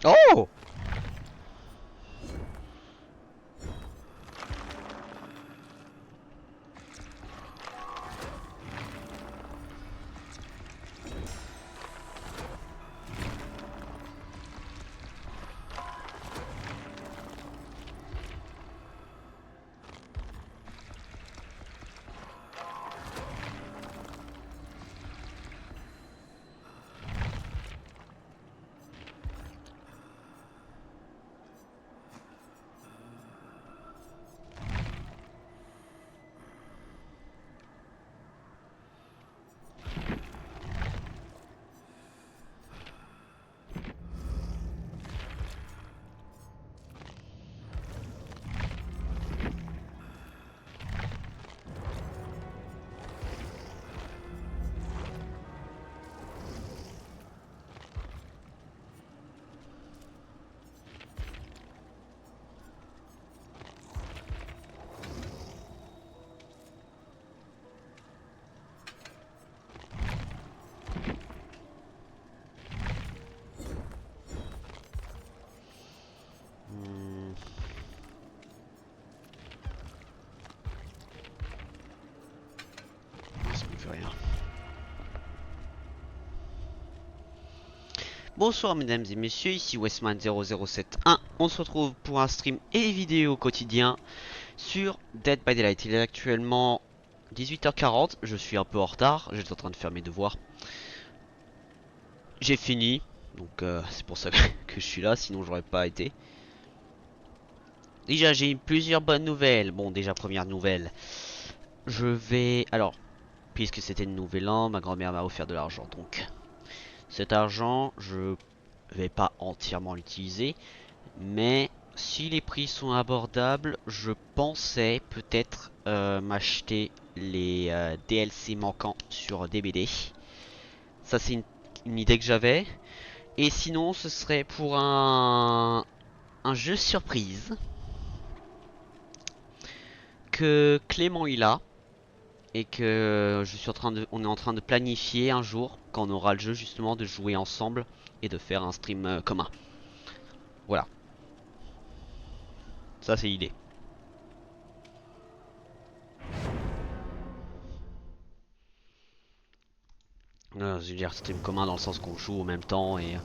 Oh! Ça me fait rien. Bonsoir mesdames et messieurs, ici Westman0071. On se retrouve pour un stream et vidéo quotidien sur Dead by Daylight. Il est actuellement 18h40, je suis un peu en retard, j'étais en train de faire mes devoirs. J'ai fini, donc c'est pour ça que je suis là, sinon j'aurais pas été. Déjà j'ai plusieurs bonnes nouvelles. Bon, déjà première nouvelle, je vais... Alors, puisque c'était le nouvel an, ma grand-mère m'a offert de l'argent, donc... Cet argent, je vais pas entièrement l'utiliser, mais si les prix sont abordables, je pensais peut-être m'acheter les DLC manquants sur DBD. Ça c'est une idée que j'avais. Et sinon ce serait pour un jeu surprise que Clément il a. Et que je suis en train de, on est en train de planifier un jour, quand on aura le jeu justement, de jouer ensemble et de faire un stream commun. Voilà, ça c'est l'idée. Je veux dire stream commun dans le sens qu'on joue en même temps et...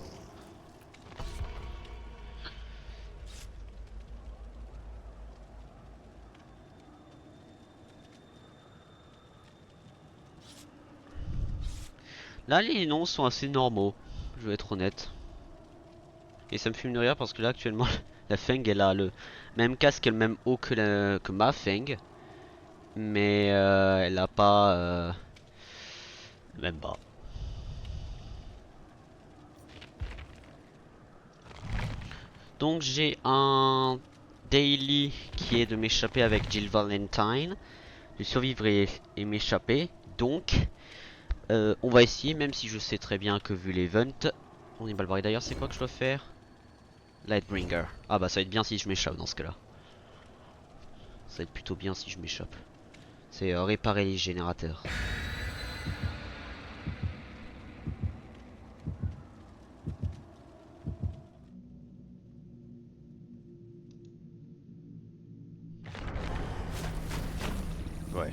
Là les noms sont assez normaux, je vais être honnête. Et ça me fume de rire parce que là actuellement la Feng elle a le même casque et le même haut que ma Feng. Mais elle a pas le même bas. Donc j'ai un daily qui est de m'échapper avec Jill Valentine. De survivre et m'échapper. Donc on va essayer, même si je sais très bien que vu l'event, on est balbarré. D'ailleurs c'est quoi que je dois faire? Lightbringer. Ah bah ça va être bien si je m'échappe dans ce cas là. Ça va être plutôt bien si je m'échappe. C'est réparer les générateurs. Ouais.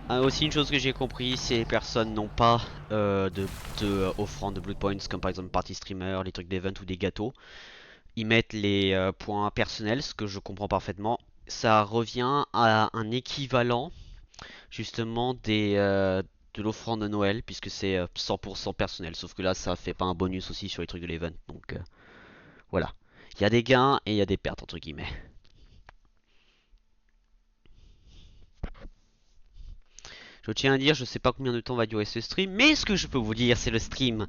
Ah, aussi une chose que j'ai compris, c'est les personnes n'ont pas de offrande de Blood Points comme par exemple Party Streamer, les trucs d'event ou des gâteaux. Ils mettent les points personnels, ce que je comprends parfaitement. Ça revient à un équivalent justement de l'offrande de Noël puisque c'est 100% personnel. Sauf que là ça fait pas un bonus aussi sur les trucs de l'event. Donc voilà. Il y a des gains et il y a des pertes entre guillemets. Je tiens à dire, je sais pas combien de temps va durer ce stream, mais ce que je peux vous dire, c'est le stream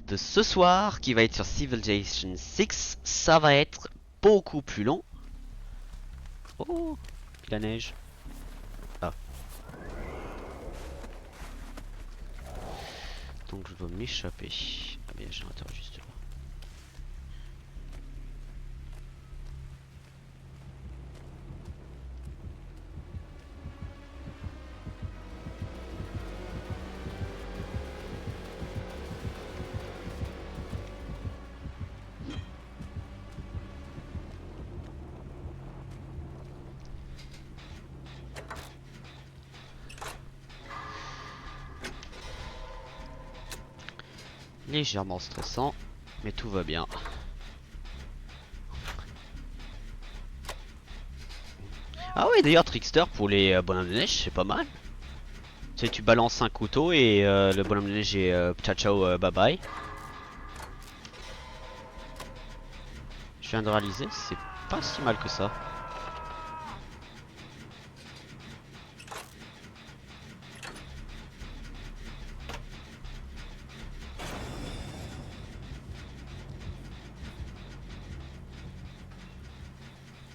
de ce soir qui va être sur Civilization 6. Ça va être beaucoup plus long. Oh, la neige. Ah, donc je dois m'échapper. Ah, mais il y a un générateur juste là. légèrement stressant, mais tout va bien. Ah ouais, d'ailleurs Trickster pour les bonhommes de neige c'est pas mal. Tu sais, tu balances un couteau et le bonhomme de neige est ciao ciao bye bye. Je viens de réaliser, c'est pas si mal que ça.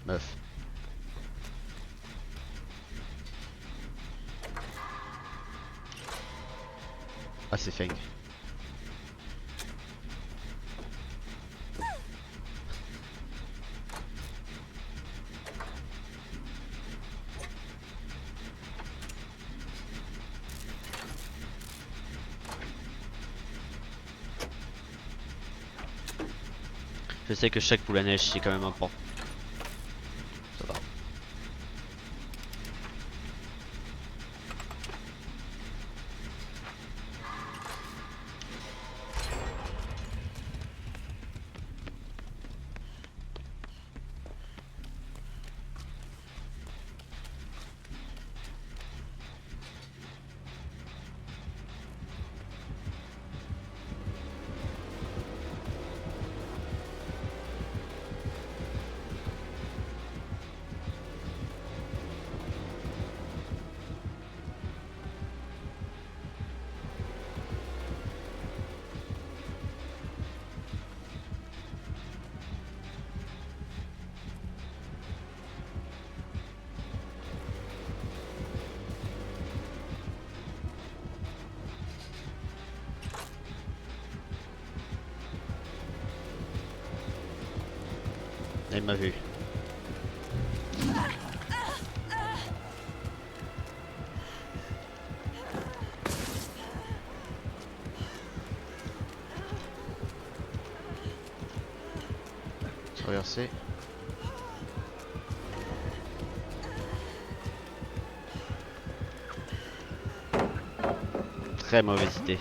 Meuf. Ah c'est Feng. Je sais que chaque poule à neige c'est quand même important. Ça va. Elle m'a vu. Traverser. Très mauvaise idée.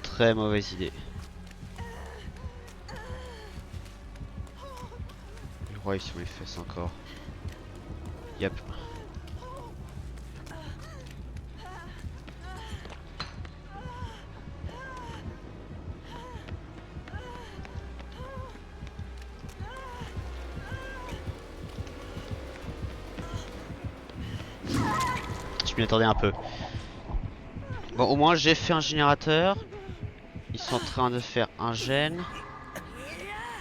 Très mauvaise idée. Le roi il sur les fesses encore. Yep. Je m'y attendais un peu. Bon, au moins j'ai fait un générateur. Ils sont en train de faire un gène.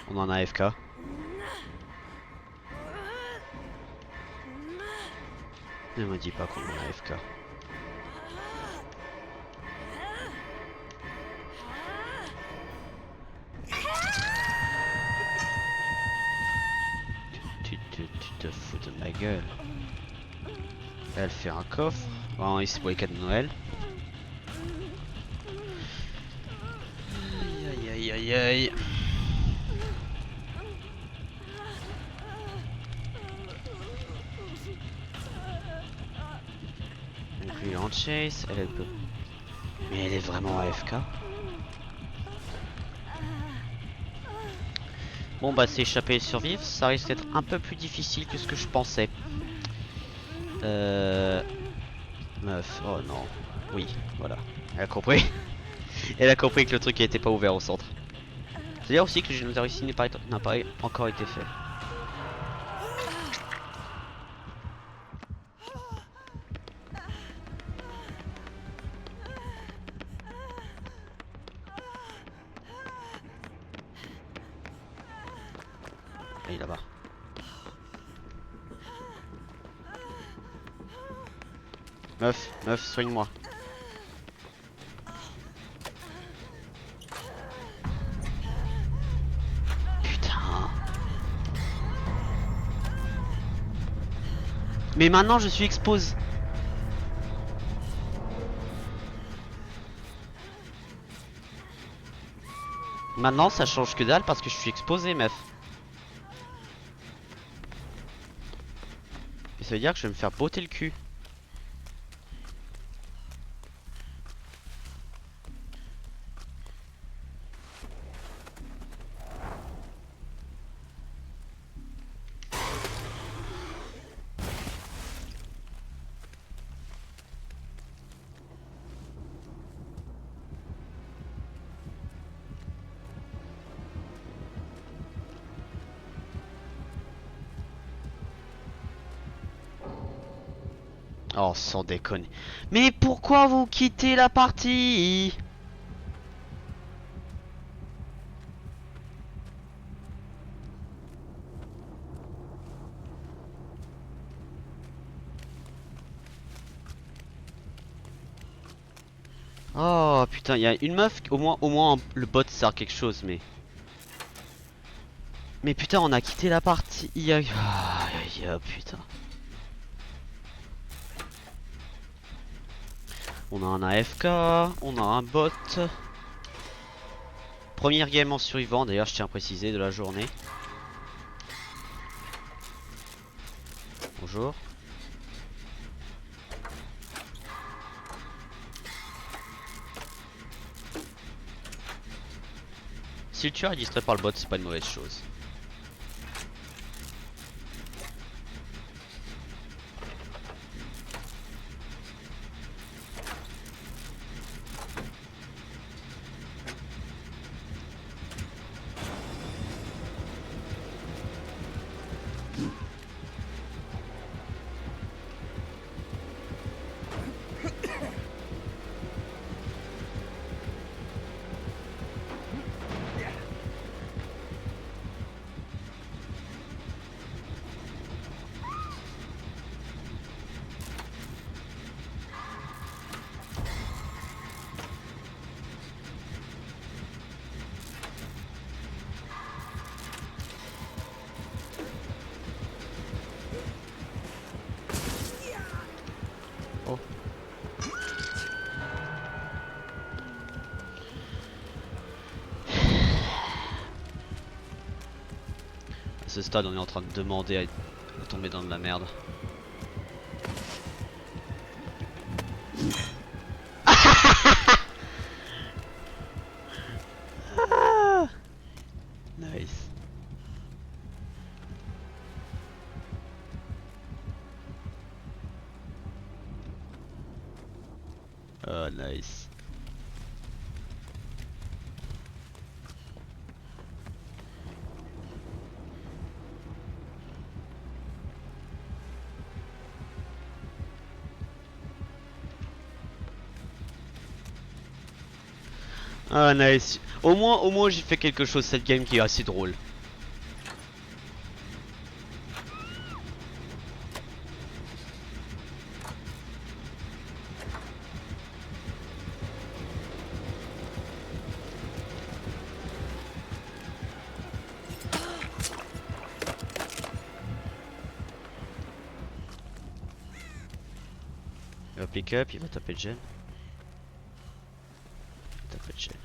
On en a AFK. Ne me dis pas qu'on est AFK. Tu te fous de ma gueule. Elle fait un coffre. Bon, ici pour les cadeaux de Noël. Aïe aïe aïe aïe. Donc lui il est en chase, elle peut. Mais elle est vraiment AFK. Bon bah s'échapper et survivre, ça risque d'être un peu plus difficile que ce que je pensais. Meuf, oh non. Oui, voilà. Elle a compris. Elle a compris que le truc n'était pas ouvert au centre. C'est-à-dire aussi que le génosaure ici n'a pas encore été fait. Il est là-bas. Meuf, soigne-moi. Putain. Mais maintenant je suis exposé. Maintenant ça change que dalle parce que je suis exposé, meuf. ça veut dire que je vais me faire botter le cul. Oh, sans déconner. Mais pourquoi vous quittez la partie? Oh putain, il y a une meuf, au moins le bot sert à quelque chose, mais... Mais putain, on a quitté la partie. Putain. On a un AFK, on a un bot. Première game en survivant, d'ailleurs, je tiens à préciser, de la journée. Bonjour. Si le tueur est distrait par le bot, c'est pas une mauvaise chose. Oh. À ce stade, on est en train de demander à tomber dans de la merde. Nice. Oh, nice. Ah, nice. Au moins j'ai fait quelque chose cette game qui est assez drôle. Il va pick up, il va taper le gel. Taper le gel.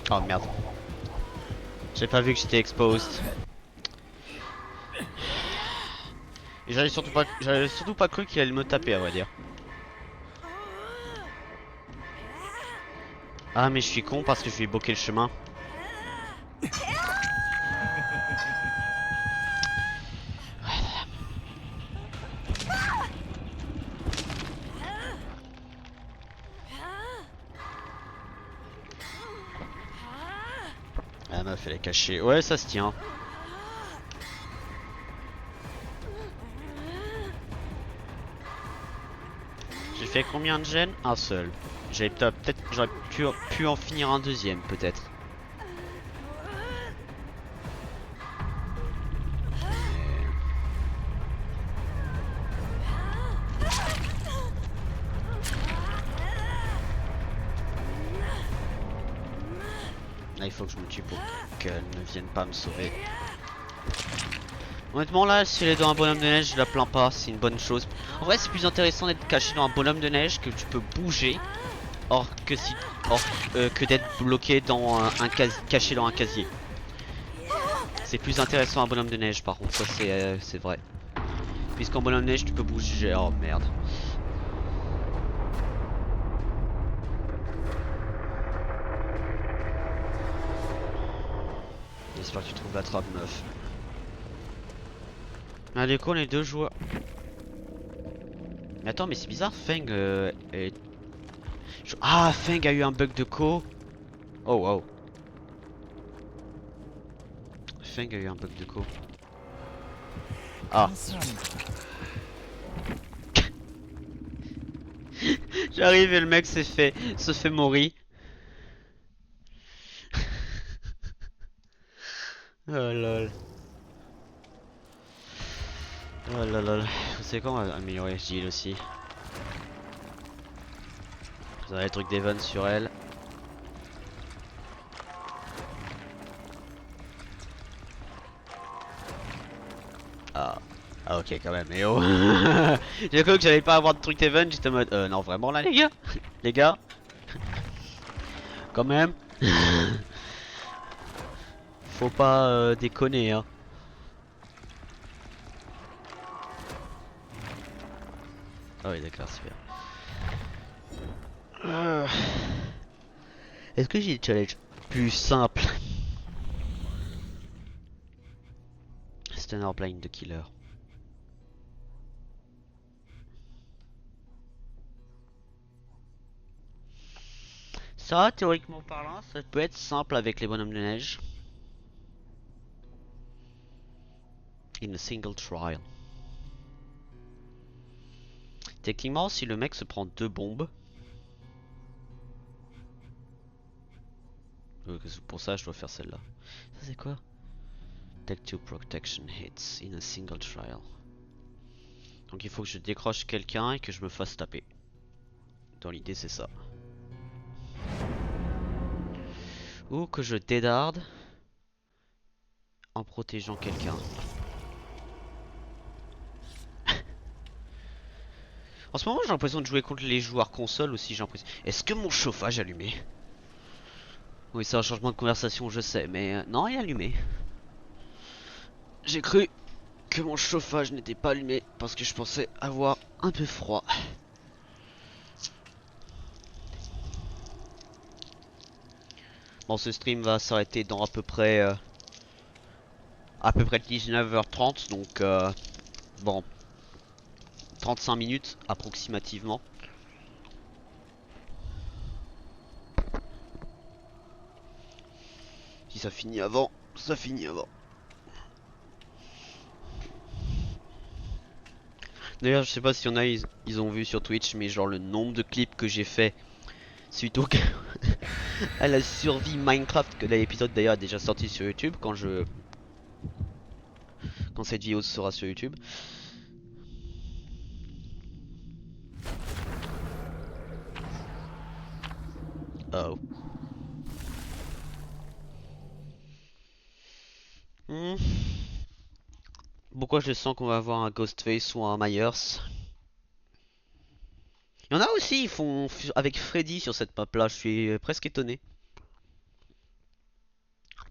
Oh merde. J'ai pas vu que j'étais exposed. Et j'avais surtout pas cru qu'il allait me taper, à vrai dire. Ah mais je suis con parce que je lui ai bloqué le chemin. La meuf elle est cachée. Ouais ça se tient. J'ai fait combien de gènes? Un seul. J'aurais pu en finir un deuxième peut-être. Là il faut que je me tue pour qu'elle ne vienne pas me sauver. Honnêtement là, si elle est dans un bonhomme de neige, je la plains pas, c'est une bonne chose. En vrai c'est plus intéressant d'être caché dans un bonhomme de neige que tu peux bouger. Or que si, que d'être bloqué dans caché dans un casier. C'est plus intéressant un bonhomme de neige par contre, ça c'est vrai. Puisqu'en bonhomme de neige tu peux bouger. Oh merde. J'espère que tu trouves la trappe meuf. Ah du coup on est deux joueurs. Mais attends mais c'est bizarre, Feng est... Ah Feng a eu un bug de co. Oh wow. Feng a eu un bug de co. Ah. J'arrive et le mec se fait mourir. Oh lol. Oh lol. Vous savez quoi, on va améliorer Jill aussi. Vous avez le truc d'Evan sur elle. Ah. Ah ok quand même, mais oh. J'ai cru que j'allais pas avoir de truc d'Evan, j'étais en mode non vraiment là les gars. Les gars. Quand même. Faut pas déconner hein. Ah oui d'accord super. Est-ce que j'ai des challenges plus simples? C'est un blind de killer. Ça, théoriquement parlant, ça peut être simple avec les bonhommes de neige. In a single trial. Techniquement, si le mec se prend deux bombes, pour ça je dois faire celle-là. Ça c'est quoi? Take two protection hits in a single trial. Donc il faut que je décroche quelqu'un et que je me fasse taper. Dans l'idée c'est ça. Ou que je dédarde en protégeant quelqu'un. En ce moment j'ai l'impression de jouer contre les joueurs console aussi, j'ai l'impression. Est-ce que mon chauffage est allumé? Oui c'est un changement de conversation je sais, mais non il est allumé. J'ai cru que mon chauffage n'était pas allumé parce que je pensais avoir un peu froid. Bon ce stream va s'arrêter dans à peu près 19h30 donc bon 35 minutes approximativement. Si ça finit avant, ça finit avant. D'ailleurs je sais pas si y en a ils ont vu sur Twitch mais genre le nombre de clips que j'ai fait suite au à la survie Minecraft, que l'épisode d'ailleurs est déjà sorti sur YouTube quand cette vidéo sera sur YouTube. Oh. Pourquoi je sens qu'on va avoir un Ghostface ou un Myers? Il y en a aussi, ils font avec Freddy sur cette map là, je suis presque étonné.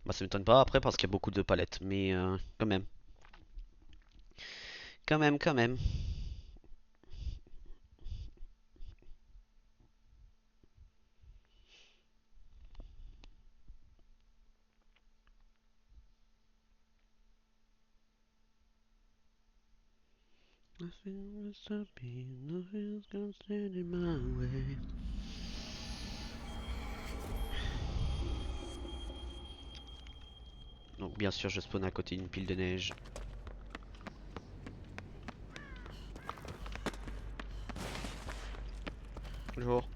Bah ça m'étonne pas après parce qu'il y a beaucoup de palettes, mais quand même. Quand même, quand même. Donc bien sûr je spawn à côté d'une pile de neige. Bonjour.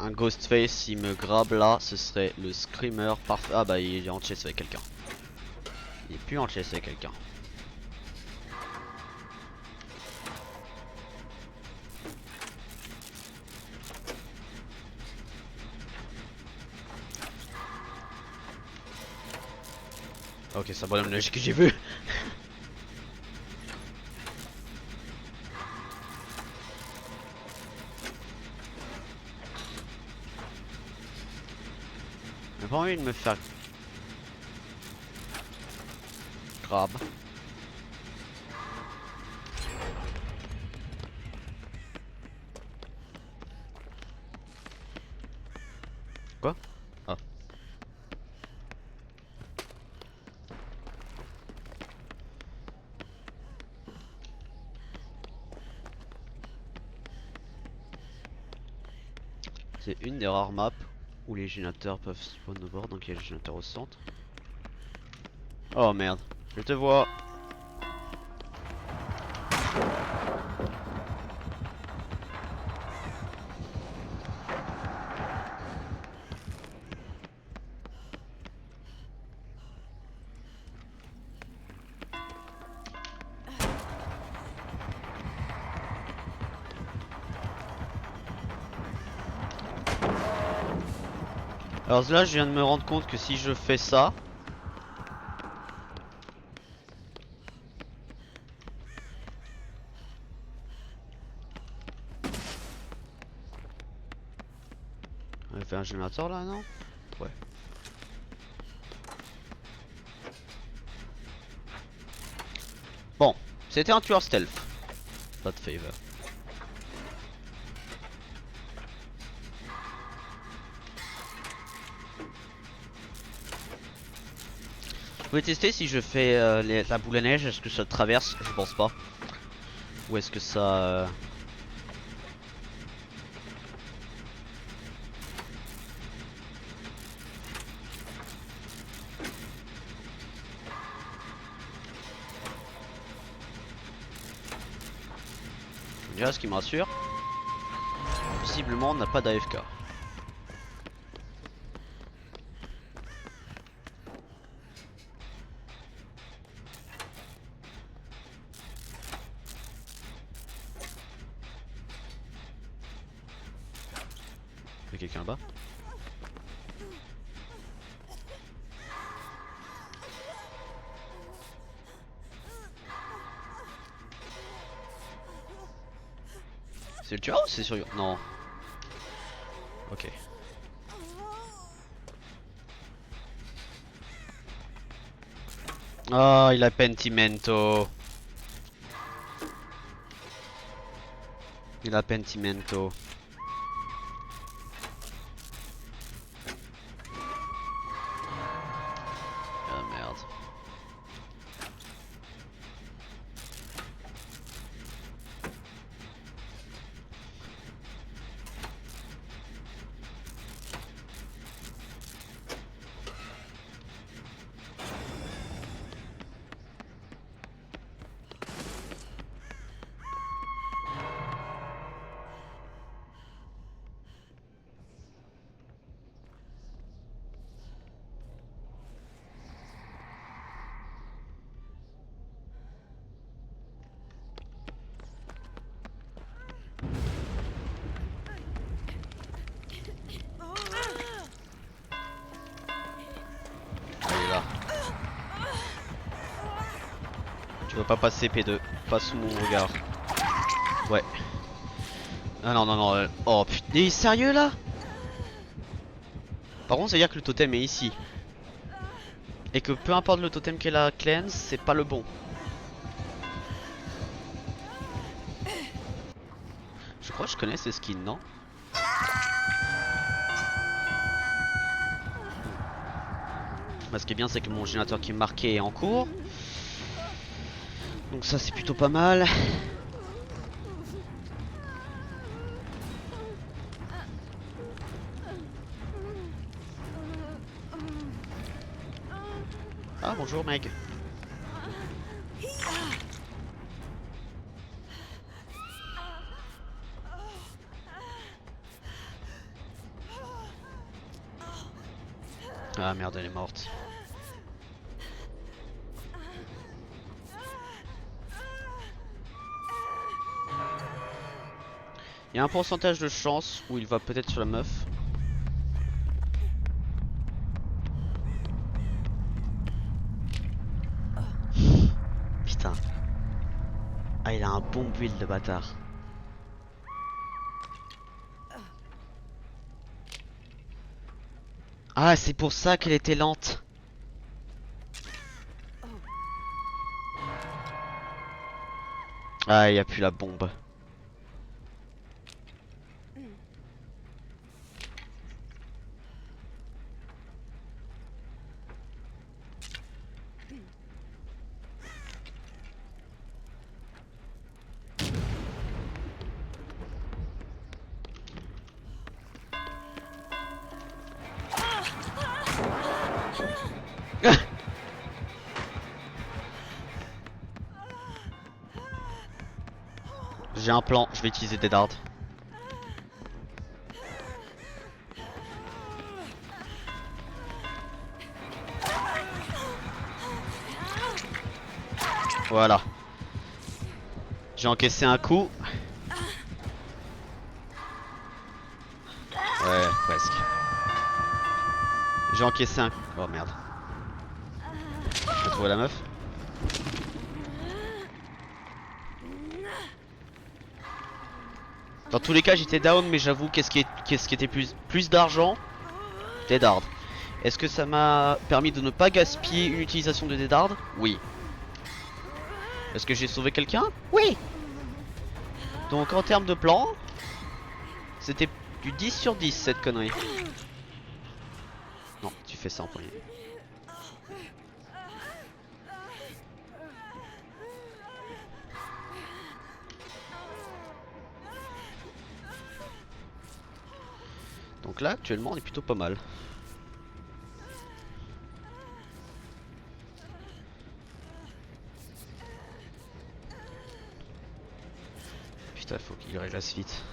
un Ghostface s'il me grabe là, ce serait le Screamer parfait. Ah bah il est en chase avec quelqu'un. Il est plus en chase avec quelqu'un. Ok, c'est un bonhomme de neige que j'ai vu. J'ai pas envie de me faire grab. Quoi? Ah. C'est une des rares maps où les générateurs peuvent spawn au bord, donc il y a le générateur au centre. Oh merde, je te vois. Alors là je viens de me rendre compte que si je fais ça, on va faire un générateur là, non? Ouais. Bon, c'était un tueur stealth. Pas de favor. Vous pouvez tester si je fais la boule à neige, est-ce que ça traverse? Je pense pas. Ou est-ce que ça... Déjà ce qui me rassure, visiblement on n'a pas d'AFK. Il y a quelqu'un là-bas? C'est le tueur ou c'est sur... Non. Ok. Oh, il a pentimento. Il a pentimento. Ah merde. Il est là. Tu veux pas passer P2. Pas sous mon regard. Ouais. Ah non non non. Oh putain. Il est sérieux là? Par contre ça veut dire que le totem est ici. Et que peu importe le totem qu'elle a cleanse, c'est pas le bon. Je crois que je connais ces skins, non? Bah, ce qui est bien, c'est que mon générateur qui est marqué est en cours. Donc ça, c'est plutôt pas mal. Ah, bonjour Meg. Ah merde, elle est morte. Il y a un pourcentage de chance où il va peut-être sur la meuf. Putain. Ah, il a un bon build, le bâtard. Ah, c'est pour ça qu'elle était lente. Ah, il n'y a plus la bombe. J'ai un plan, je vais utiliser des dards. Voilà. J'ai encaissé un coup. Ouais, presque. J'ai encaissé un... Oh merde. J'ai trouvé la meuf. Dans tous les cas, j'étais down, mais j'avoue, qu'est-ce qui était plus d'argent? Des dards. Est-ce que ça m'a permis de ne pas gaspiller une utilisation de des dards? Oui. Est-ce que j'ai sauvé quelqu'un? Oui. Donc en termes de plan, c'était du 10 sur 10 cette connerie. Non, tu fais ça en premier. Donc là, actuellement, on est plutôt pas mal. Putain, faut qu'il régresse vite.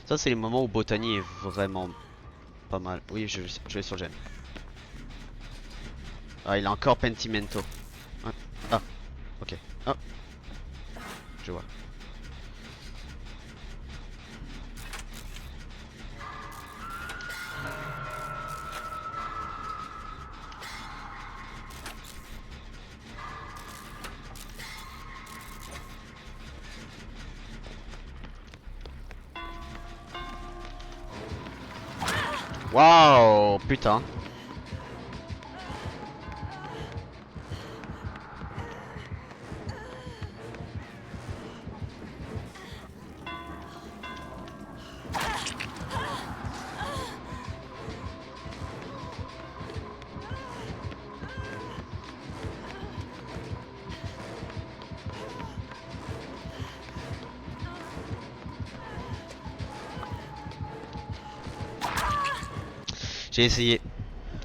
Ça, c'est les moments où Botany est vraiment pas mal. Oui, je vais sur le gemme. Ah, il a encore Pentimento. Ah, ok. Ah, je vois. Waouh, putain. J'ai essayé.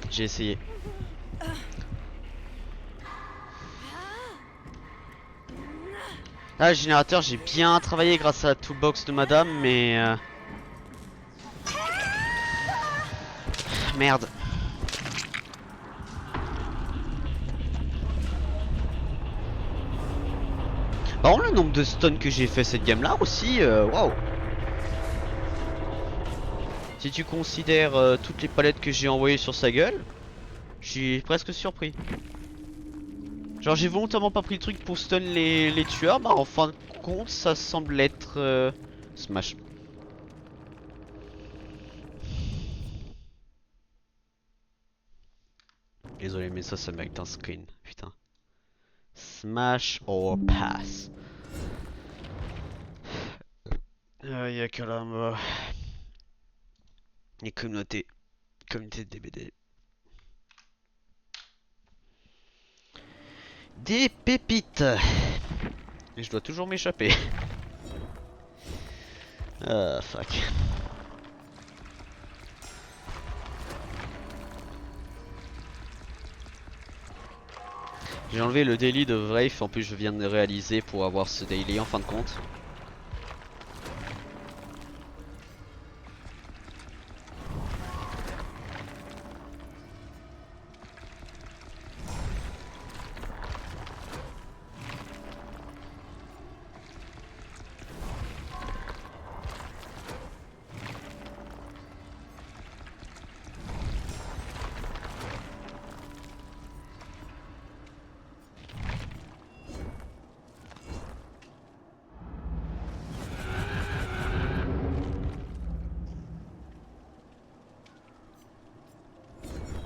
J'ai essayé. Là, le générateur, j'ai bien travaillé grâce à la toolbox de madame, mais... Merde. Par contre, le nombre de stuns que j'ai fait cette game là aussi, waouh. Si tu considères toutes les palettes que j'ai envoyées sur sa gueule, je suis presque surpris. Genre j'ai volontairement pas pris le truc pour stun les tueurs, bah en fin de compte ça semble être smash. Désolé mais ça mérite un screen, putain. Smash or pass. Y'a que là, les communautés de DBD. Des pépites. Et je dois toujours m'échapper. Ah fuck. J'ai enlevé le daily de Wraith, en plus je viens de réaliser pour avoir ce daily en fin de compte.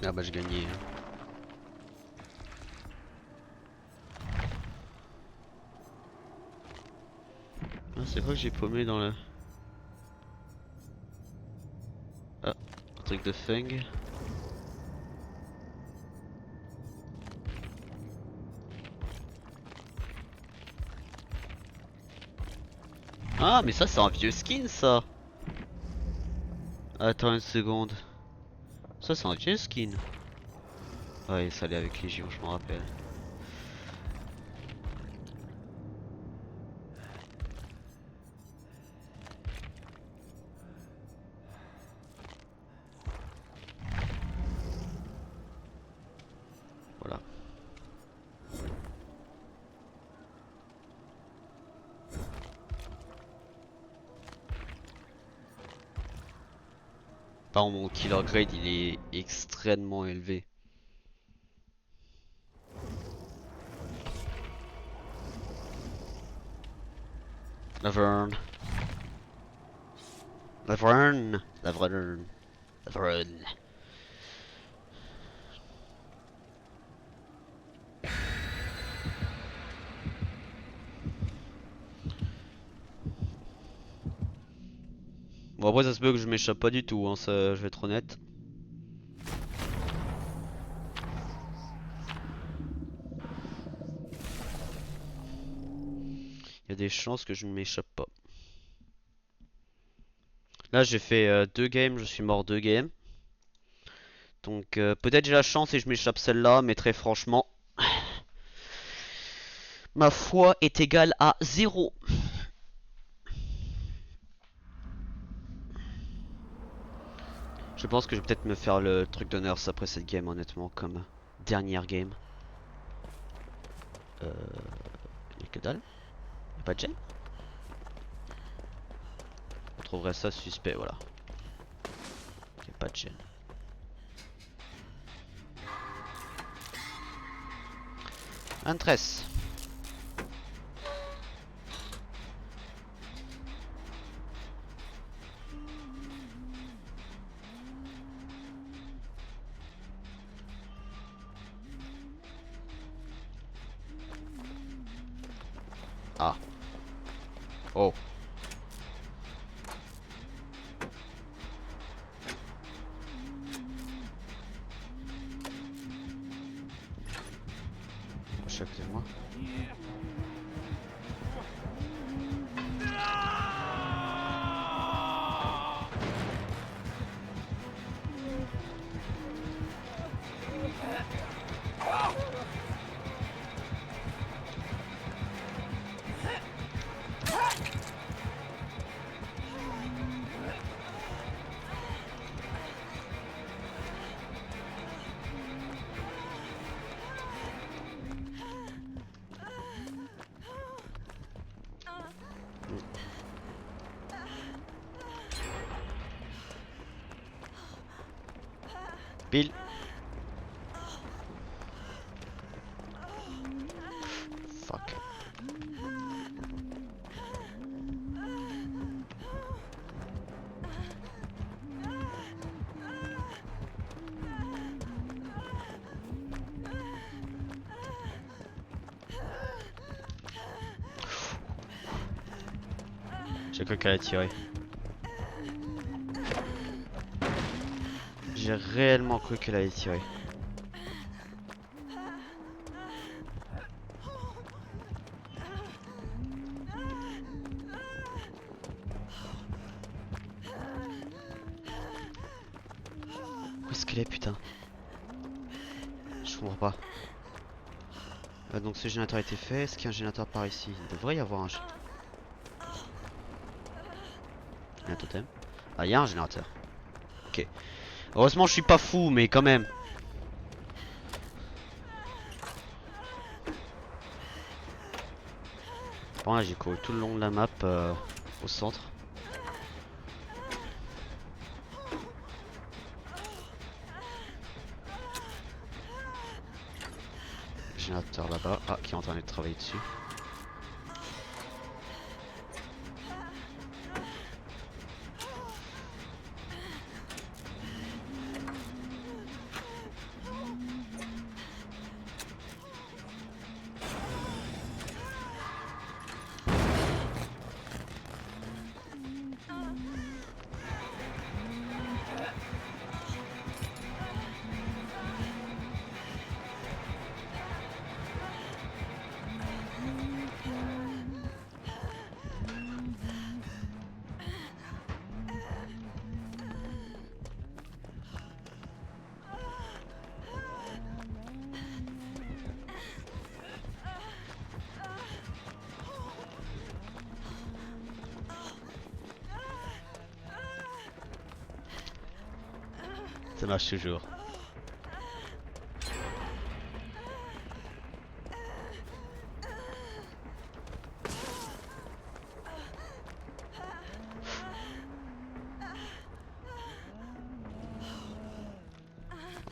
Ah bah j'ai gagné. Ah, c'est quoi que j'ai paumé dans le... Ah, un truc de feng. Ah mais ça c'est un vieux skin ça. Attends une seconde. Ça c'est un vieux skin. Ouais ça allait avec les JO je m'en rappelle. Voilà. Par contre mon killer grade il est extrêmement élevé. Laverne. Laverne. Laverne. Laverne. Bon après ça se peut que je m'échappe pas du tout, hein, ça, je vais être honnête. Il y a des chances que je ne m'échappe pas. Là j'ai fait 2 games, je suis mort 2 games. Donc peut-être j'ai la chance et je m'échappe celle-là, mais très franchement, ma foi est égale à 0. Je pense que je vais peut-être me faire le truc d'honneur après cette game honnêtement comme dernière game. Y'a que dalle. Y'a pas de gemme. On trouverait ça suspect, voilà. Y'a pas de gemme. Huntress. Ah. Oh. Je suis à côté de moi. Pile. Fuck. J'ai cru qu'elle allait tirer. J'ai réellement cru qu'elle allait tirer. Où est-ce qu'elle est, putain? Je comprends pas. Donc ce générateur a été fait. Est-ce qu'il y a un générateur par ici? Il devrait y avoir un générateur. Il y a un totem. Ah, il y a un générateur. Ok. Heureusement, je suis pas fou, mais quand même. Bon, là, j'ai couru tout le long de la map au centre. Générateur là-bas. Ah, qui est en train de travailler dessus. Ça marche toujours.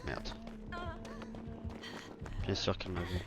Merde. Bien sûr qu'elle m'a vu.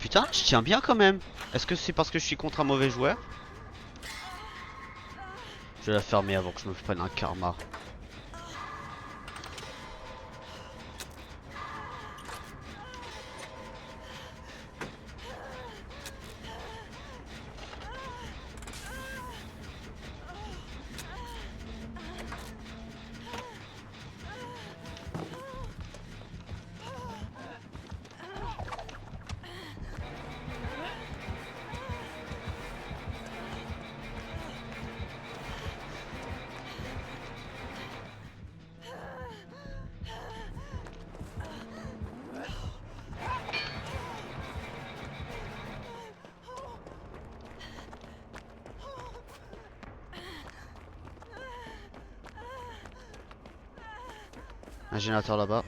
Putain, je tiens bien quand même. Est-ce que c'est parce que je suis contre un mauvais joueur? Je vais la fermer avant que je me prenne un karma. Un générateur là-bas.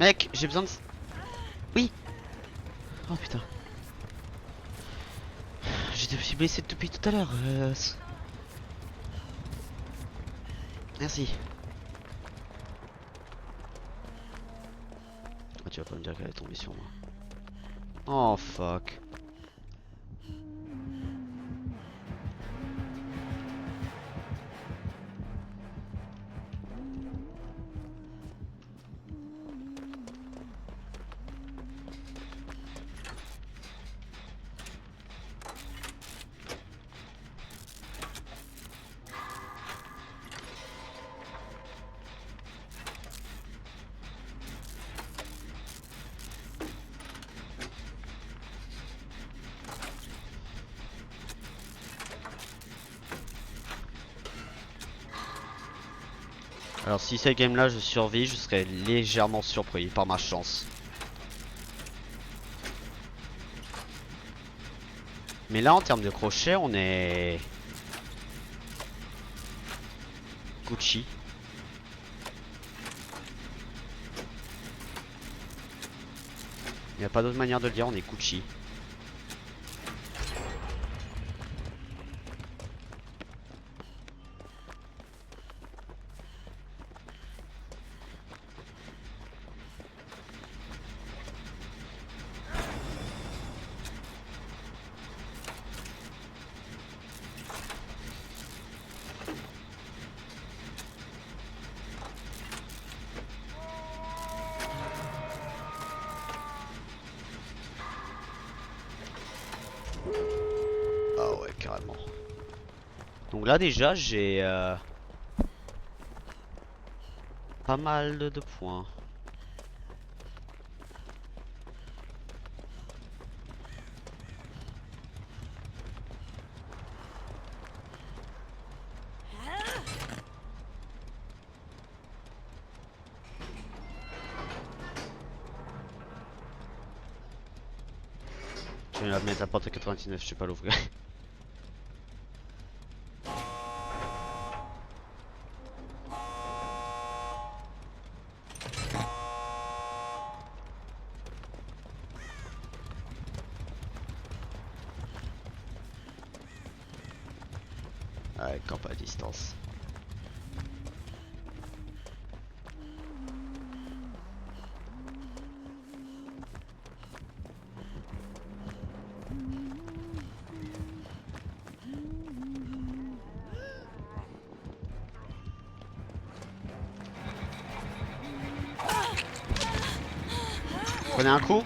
Mec, j'ai besoin de... Oui. Oh putain. J'étais aussi blessé depuis tout à l'heure. Merci. Ah, tu vas pas me dire qu'elle est tombée sur moi. Oh fuck. Alors si cette game là je survis, je serais légèrement surpris par ma chance. Mais là en termes de crochet on est... Gucci. Il n'y a pas d'autre manière de le dire, on est Gucci. Ah ouais, carrément. Donc là déjà j'ai pas mal de points. Je vais la mettre à porte à 99, je sais pas l'ouvrir. Ouais, camp à distance. Prenez un coup.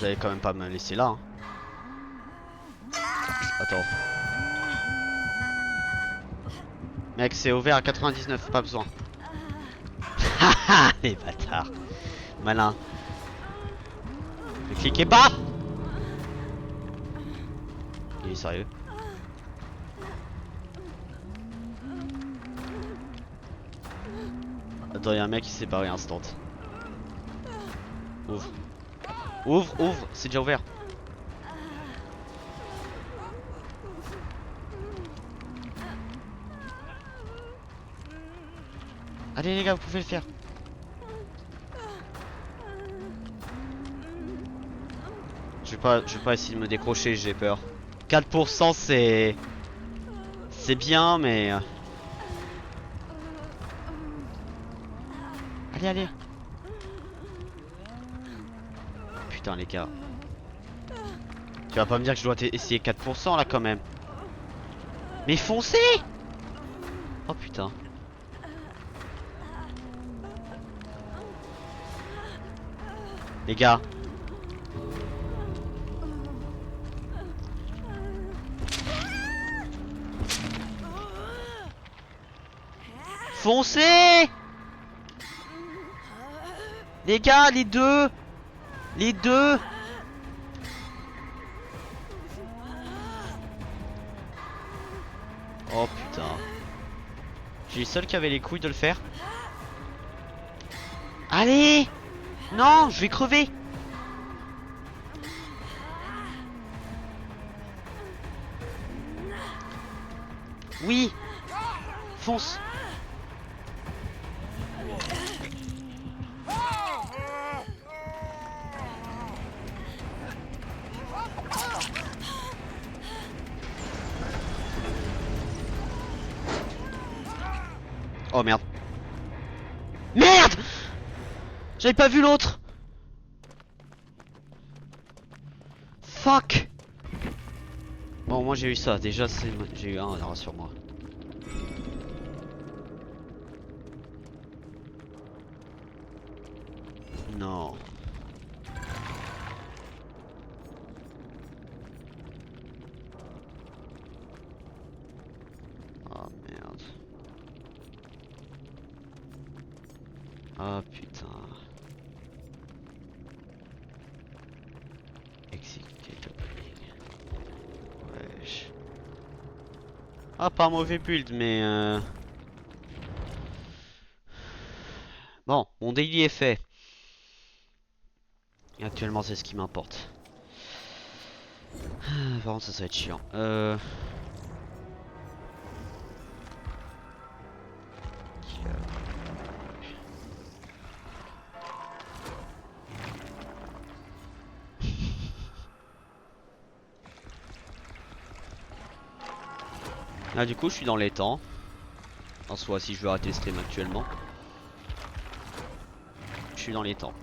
Vous allez quand même pas me laisser là. Hein. Attends. Mec, c'est ouvert à 99, pas besoin. Haha, les bâtards. Malin. Ne cliquez pas. Il est sérieux. Attends, y'a un mec qui s'est barré instant. Ouvre. Ouvre, ouvre, c'est déjà ouvert. Allez les gars, vous pouvez le faire. Je vais pas essayer de me décrocher, j'ai peur. 4% c'est bien mais allez allez. Putain les gars. Tu vas pas me dire que je dois essayer 4% là quand même. Mais foncez. Oh putain. Les gars. Foncez. Les gars, les deux. Les deux. Oh putain. J'ai le seul qui avait les couilles de le faire. Allez. Non, je vais crever. Oui. Fonce. Oh merde. Merde. J'avais pas vu l'autre. Fuck. Bon, moi j'ai eu ça. Déjà, j'ai eu un, rassure-moi. Non. Oh merde. Ah putain. Execute opening. Wesh. Ah, pas un mauvais build, mais bon, mon daily est fait. Et actuellement, c'est ce qui m'importe. Par contre, ça va être chiant. Ah, du coup, je suis dans les temps. En soi, si je veux arrêter le stream actuellement, je suis dans les temps.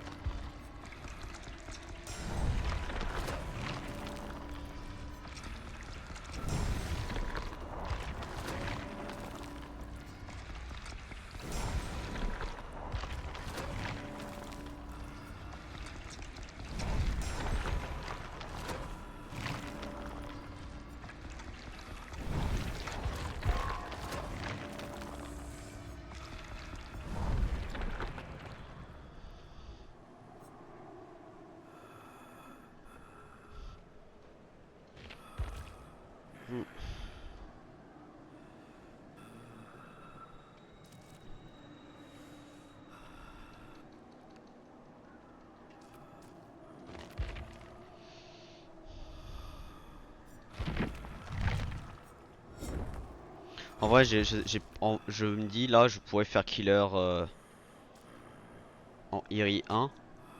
En vrai, je me dis là, je pourrais faire killer en Iri 1,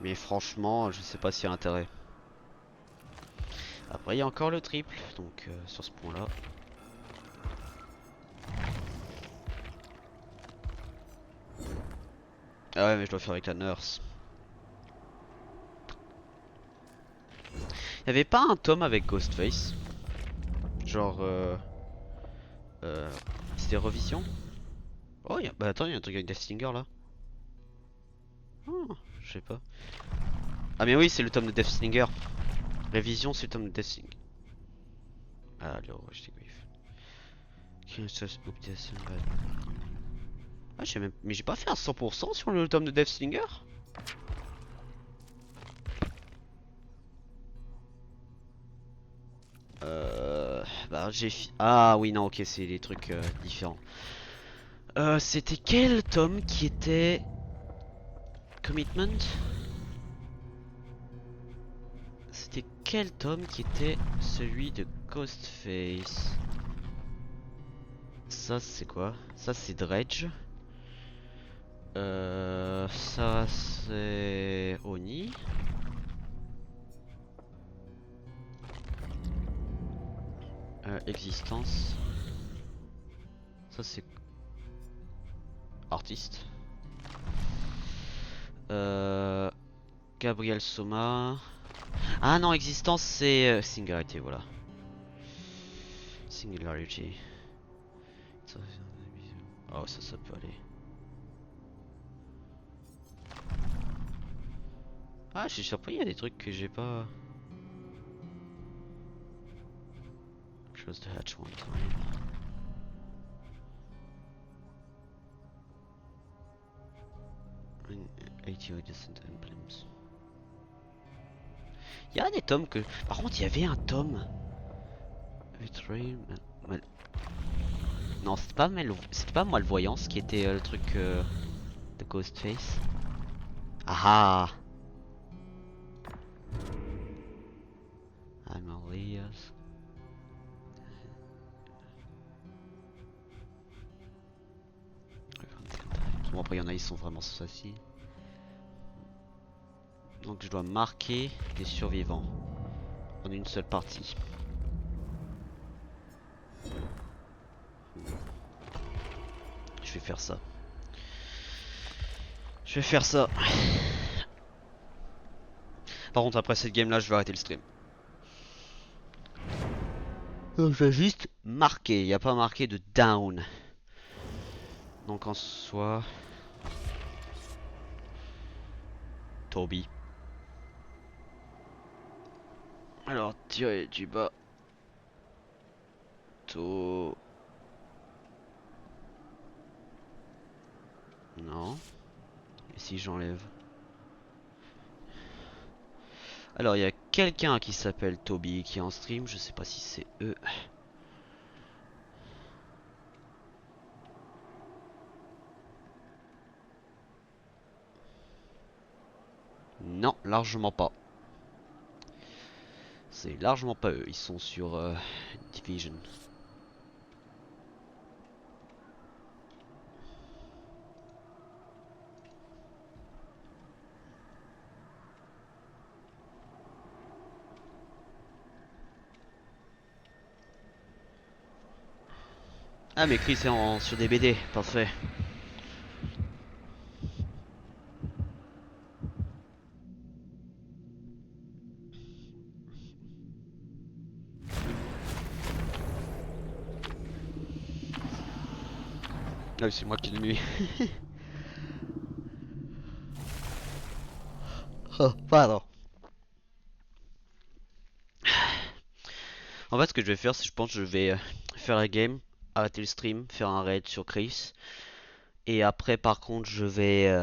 mais franchement, je sais pas s'il y a intérêt. Après, il y a encore le triple, donc sur ce point-là. Ah ouais, mais je dois faire avec la nurse. Y'avait pas un tome avec Ghostface? Genre c'était revision? Oh bah attends, il y a un truc avec Death Stinger là. Oh, je sais pas. Ah mais oui, c'est le tome de Deathslinger. Révision, c'est le tome de Deathslinger. Alors, je t'ai Ah, j'ai même... Mais j'ai pas fait un 100% sur le tome de Deathslinger. Bah j'ai... Ah oui, non, ok, c'est des trucs différents. C'était quel tome qui était... Commitment? C'était quel tome qui était celui de Ghostface? Ça c'est quoi? Ça c'est Dredge. Ça c'est Oni. Existence. Ça c'est artiste. Gabriel Soma. Ah non, existence c'est Singularity, voilà. Singularity. Oh, ça peut aller. Ah, je suis surpris, il y a des trucs que j'ai pas. Close the hatch one time. ATO Distant Emblems. Il y a des tomes que. Par contre, il y avait un tome. Non, c'était pas Malvoyance qui était le truc de Ghostface. Ah ah! Amalias. Bon, après, il y en a, ils sont vraiment faciles. Donc, je dois marquer les survivants en une seule partie. Je vais faire ça. Je vais faire ça. Par contre, après cette game là, je vais arrêter le stream. Donc, je vais juste marquer. Il n'y a pas marqué de down. Donc, en soi. Toby. Alors, tirer du bas. To. Non. Et si j'enlève. Alors, il y a quelqu'un qui s'appelle Toby qui est en stream. Je sais pas si c'est eux. Non, largement pas. C'est largement pas eux. Ils sont sur Division. Ah, mais Chris est sur des BD. Parfait. Ah oui, c'est moi qui l'ai mis. Oh, pardon. En fait, ce que je vais faire, c'est je pense que je vais faire la game, arrêter le stream, faire un raid sur Chris. Et après, par contre, je vais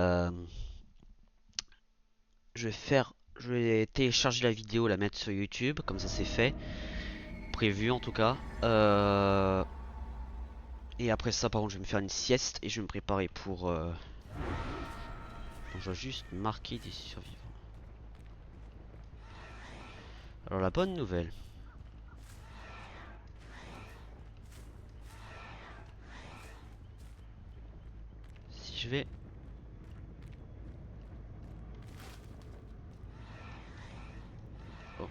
télécharger la vidéo, la mettre sur YouTube, comme ça c'est fait, prévu en tout cas. Et après ça, par contre, je vais me faire une sieste et je vais me préparer pour. Donc, je dois juste marquer des survivants. Alors, la bonne nouvelle. Si je vais. Oh.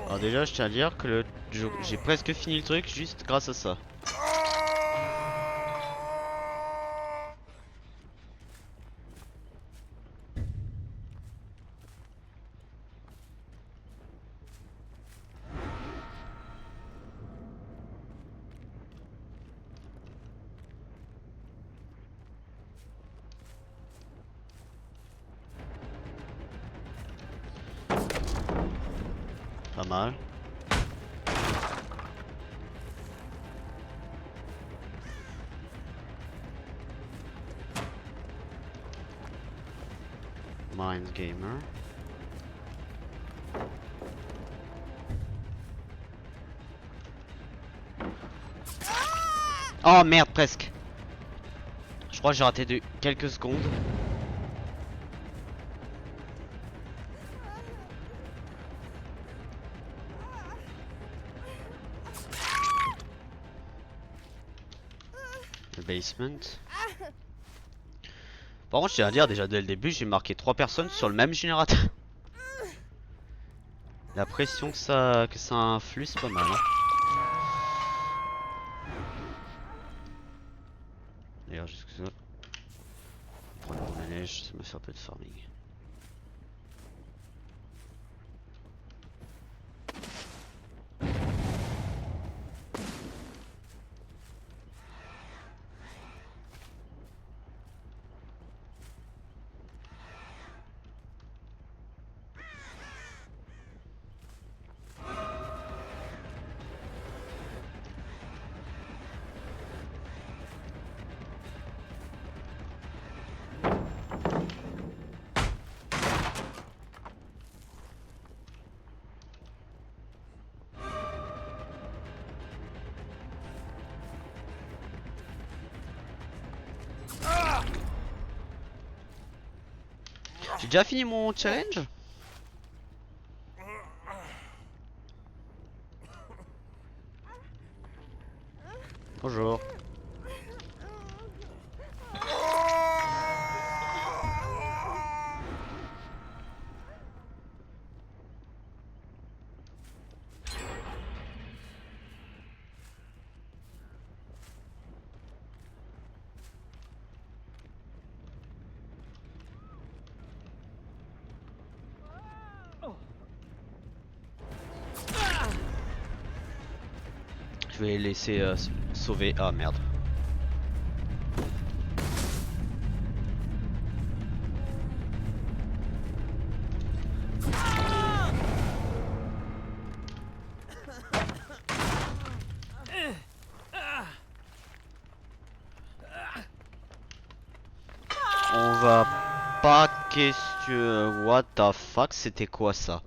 Alors déjà, je tiens à dire que j'ai presque fini le truc juste grâce à ça. Pas mal. Minds Gamer. Oh merde, presque. Je crois que j'ai raté de quelques secondes. Le basement. Par contre, je tiens à dire déjà dès le début, j'ai marqué 3 personnes sur le même générateur. La pression que ça influe, c'est pas mal. Hein. D'ailleurs, jusque ça. Prendre la neige, ça me fait un peu de farming. J'ai déjà fini mon challenge. Bonjour. Je vais laisser sauver. Ah merde. On va pas question. What the fuck, c'était quoi ça?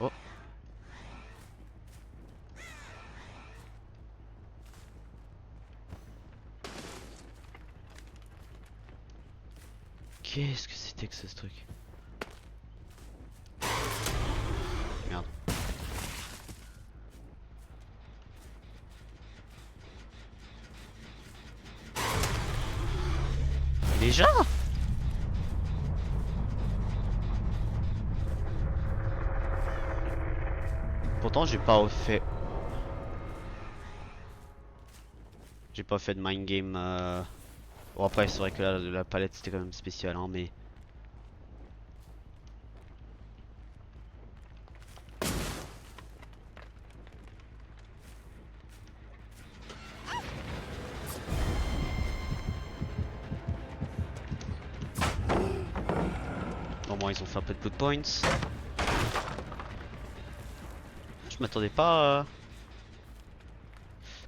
Oh. Qu'est-ce que c'était que ce truc? Merde. Déjà? Pourtant j'ai pas fait. J'ai pas fait de mind game. Bon après c'est vrai que la palette c'était quand même spécial hein mais. Au moins ils ont fait un peu de blood points. Je m'attendais pas.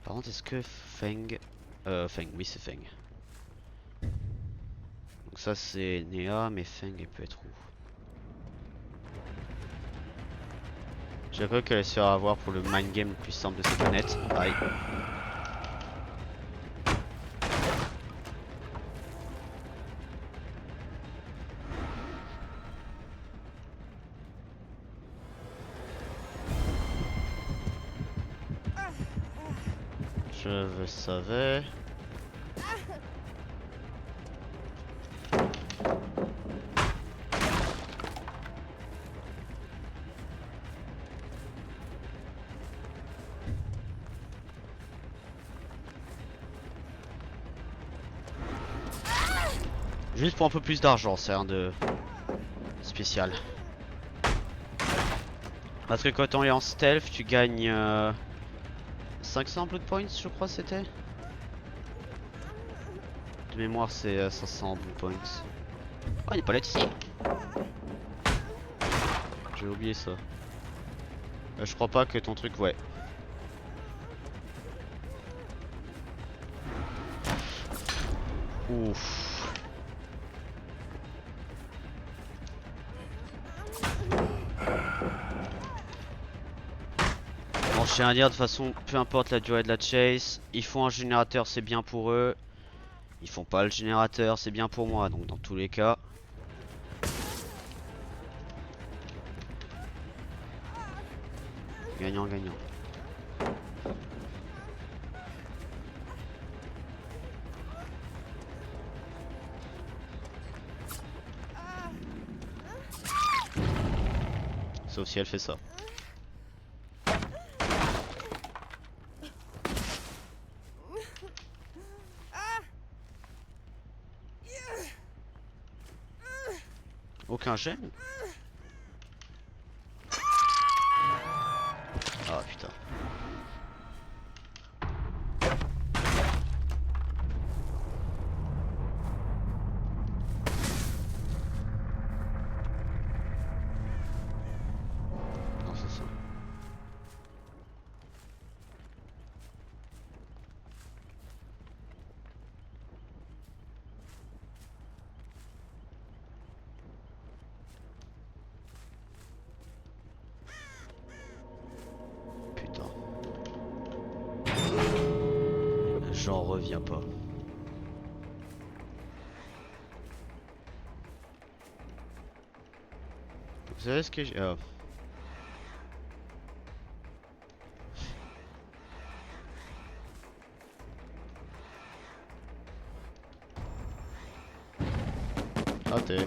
Par contre est-ce que Feng. Feng, oui c'est Feng. Donc ça c'est Néa mais Feng elle peut être où? J'ai cru qu'elle allait se faire avoir pour le mind game le plus simple de cette planète. Aïe. Je le savais. Juste pour un peu plus d'argent, c'est rien de spécial. Parce que quand on est en stealth, tu gagnes 500 blood points, je crois c'était. De mémoire, c'est 500 blood points. Oh, il n'est pas là ici. J'ai oublié ça. Je crois pas que ton truc, ouais. Ouf. Bon, je tiens à dire, de toute façon, peu importe la durée de la chase, ils font un générateur, c'est bien pour eux. Ils font pas le générateur, c'est bien pour moi. Donc dans tous les cas. Gagnant, gagnant. Sauf si elle fait ça. Aucun gène? Ah putain. Non, c'est ça. Putain. J'en reviens pas. Vous savez ce que j'ai... Oh. Raté.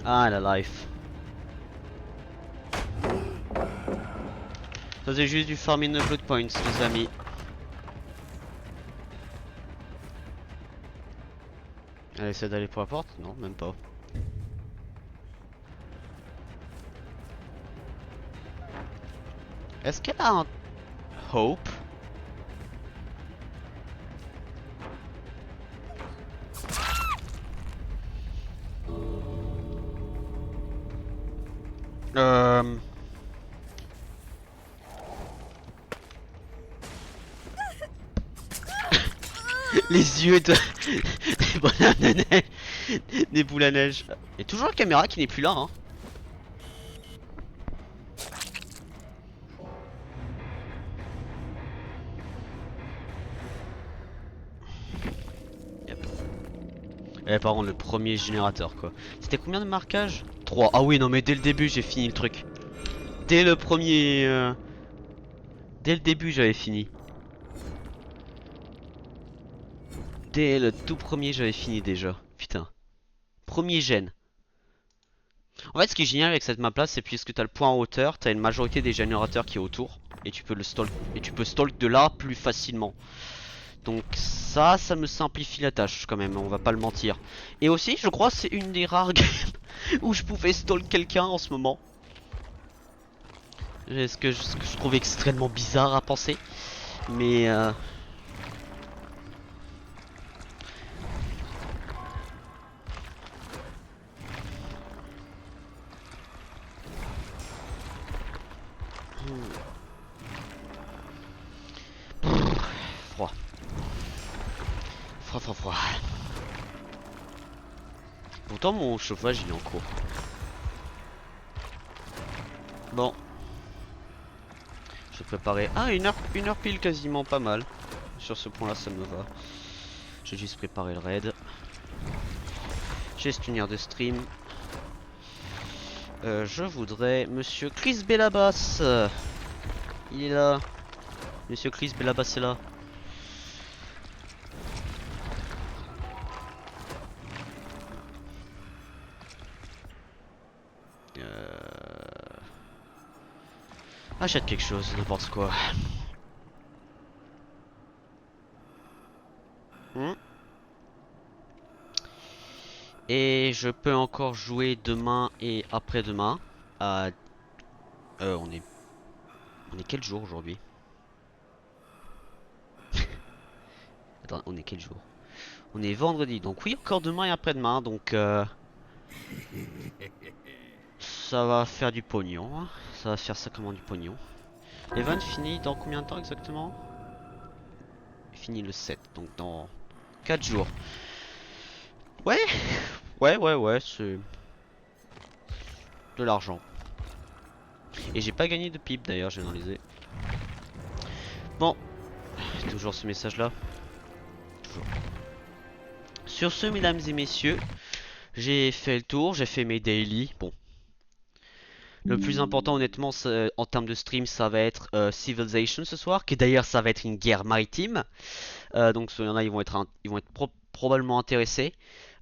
Ah, la life. Ça c'est juste du farming de blood points, les amis. Elle essaie d'aller pour la porte? Non, même pas. Est-ce qu'elle a un hope? Les yeux de... des bonhommes de neige. Des boules à neige. Il y a toujours la caméra qui n'est plus là, hein. Yep. Eh, par contre, le premier générateur, quoi. C'était combien de marquages? 3. Ah oui, non, mais dès le début, j'ai fini le truc. Dès le premier... Dès le début, j'avais fini. Dès le tout premier, j'avais fini déjà. Putain. Premier gène. En fait, ce qui est génial avec cette map là, c'est puisque t'as le point en hauteur, t'as une majorité des générateurs qui est autour. Et tu peux le stalk. Et tu peux stalk de là plus facilement. Donc ça me simplifie la tâche quand même, on va pas le mentir. Et aussi, je crois c'est une des rares games où je pouvais stalk quelqu'un en ce moment. Ce que je trouve extrêmement bizarre à penser. Mais froid. Froid, froid, froid. Pourtant mon chauffage il est en cours. Bon. Je vais préparer. Ah, une heure pile quasiment, pas mal. Sur ce point là ça me va. J'ai juste préparé le raid. Gestionnaire de stream. Je voudrais Monsieur Chris Bellabas. Il est là. Monsieur Chris Bellabas est là. Achète quelque chose, n'importe quoi. Hmm. Et je peux encore jouer demain et après-demain. À... Euh, on est... On est quel jour aujourd'hui? Attends, on est quel jour? On est vendredi, donc oui, encore demain et après-demain, donc ça va faire du pognon, hein. Ça va faire ça comment du pognon. L'event finit dans combien de temps exactement? Il finit le 7, donc dans 4 jours. Ouais, ouais, c'est de l'argent. Et j'ai pas gagné de pipe d'ailleurs, j'ai analysé. Bon, toujours ce message là. Toujours. Sur ce, mesdames et messieurs, j'ai fait le tour, j'ai fait mes daily. Bon, le plus important honnêtement en termes de stream, ça va être Civilization ce soir, qui d'ailleurs ça va être une guerre maritime. Donc il y en a, ils vont être probablement intéressés.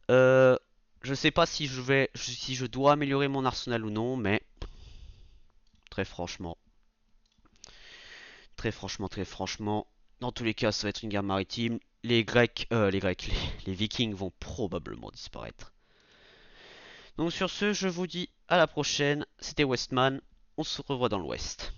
Euh, je sais pas si je dois améliorer mon arsenal ou non, mais très franchement, très franchement, dans tous les cas, ça va être une guerre maritime. Les Vikings vont probablement disparaître. Donc sur ce, je vous dis à la prochaine. C'était Westman. On se revoit dans l'Ouest.